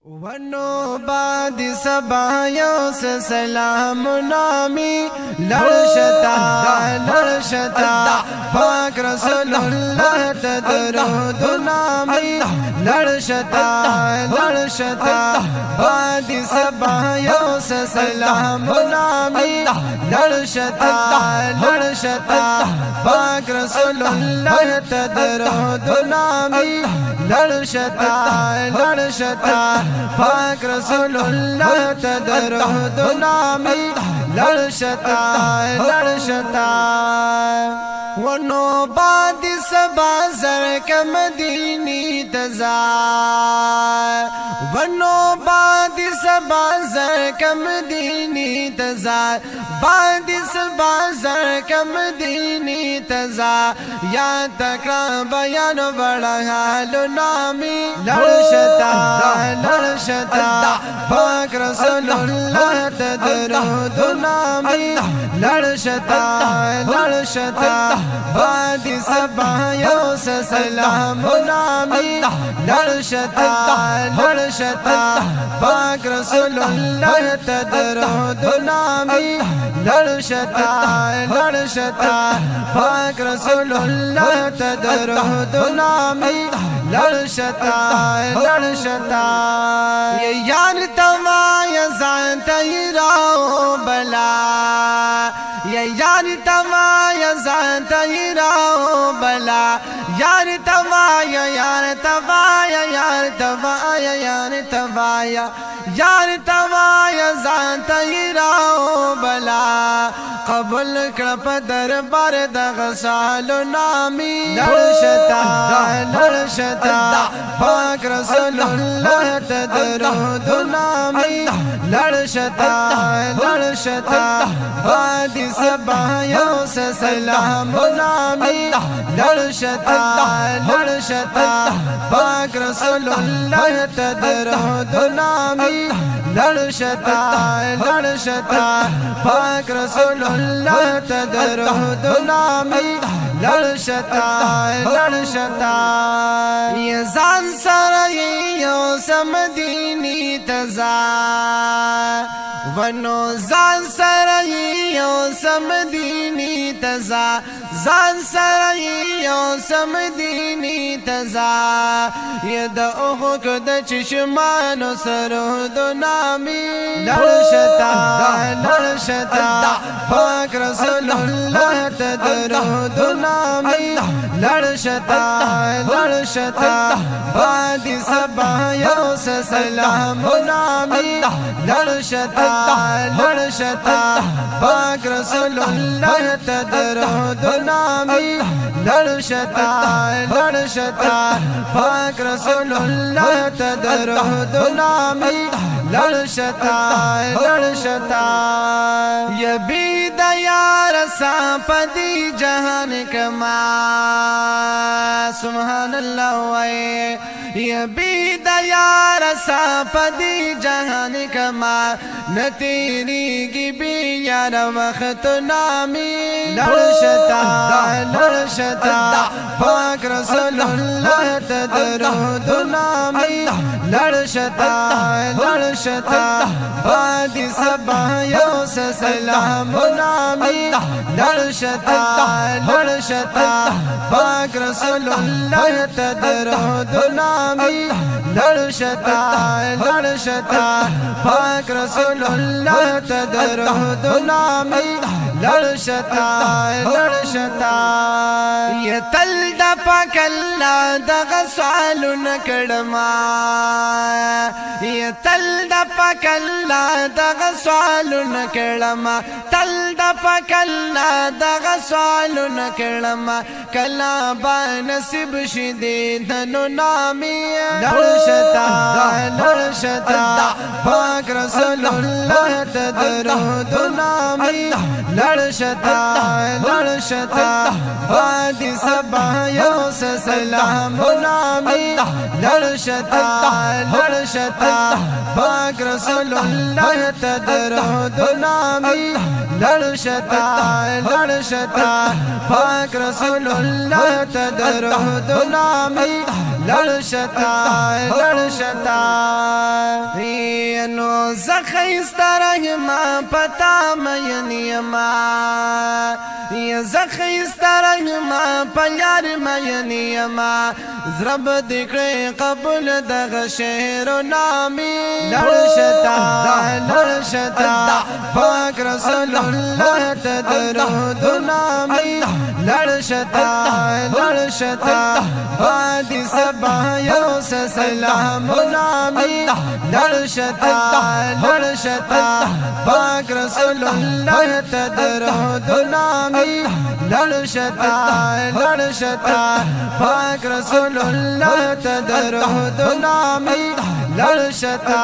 ونو بعد سبایوں سے سلام نامی لڑشتا پاک رسول اللہ تدرود نامی لڑشتا بعد سبایوں سے سلام نامی لڑشتا پاک رسول اللہ تدرود نامی لڑشتا پاک رسول اللہ تدرود نامی لڑشتا ونو بعد سبا زرک مدینی تزار ونو بعد سبا زرک مدینی تزار بعد سبا زرک مدینی تزار یا تکرا بیان بڑا حال نامی لڑشتا پاک رسول اللہ تدرود نامی لڑشتا بعد سبایوں سے سلام نامی لڑشتا پاک رسول اللہ تدرود نامی لڑشتا پاک رسول اللہ تدرود نامی لڑشتا یہ یار تما یا زان تیراؤ بلا یہ یار تما یا زان تیراؤ بلا یار تما یا یار تما یا یار تما یا یار تما یا یار تما یا زان تیراؤ بلا قبول کرپ دربار دغسال نامی لڑشتا پاک رسول اللہ تدرود نامی لڑشتا بعد سبایوں سے سلام نامی لڑشتا پاک رسول اللہ تدرود نامی لڑشتا پاک رسول اللہ تدرود نامی لڑشتا یہ زان سرائیوں سمدینی تزار ونو زان سرائیوں سمدینی تزار زان سرائیوں سمدینی تزار یہ دا اخوک دا چشمان سرود نامی لڑشتا پاک رسول اللہ تدرود نامی لڑشتا بعد سبایوں سے سلام نامی لڑشتا پاک رسول اللہ تدرود نامی لڑشتا پاک رسول اللہ تدرود نامی لڑشتا یہ بید یار ساپدی جہان کما سبحان اللہ وائے یہ بید یار ساپدی جہان کما نتیری کی بی یار وقت نامی لڑشتا پاک رسول اللہ تدرود نامی لڑشتا بعد سبایوں سے سلام نامی لڑشتا پاک رسول اللہ تدرود نامی لڑشتا پاک رسول اللہ تدرود نامی لڑشتا یہ تل دا پاک اللہ دا غسال نکڑما یہ تل دا پاک اللہ دا غسال نکڑما تل دا پاک اللہ دا غسال نکڑما کلا با نصیب شدیدنو نامی لڑشتا پاک رسول اللہ تدرود نامی لڑشتا بعد سبایوں سے سلام نامی لڑشتا پاک رسول اللہ تدرود نامی لڑشتا پاک رسول اللہ تدرود نامی لڑشتا زخیست رحمه پتا مینی ما زخیست رحمه پیار مینی ما زرب دکڑی قبول دغ شهر و نامی لرشتا پاک رسول اللہ تدرود و نامی لرشتا بادی سبا یوس سلام و نامی لرشتا پاک رسول اللہ تدرود و نامی لرشتا پاک رسول اللہ تدرود و نامی لرشتا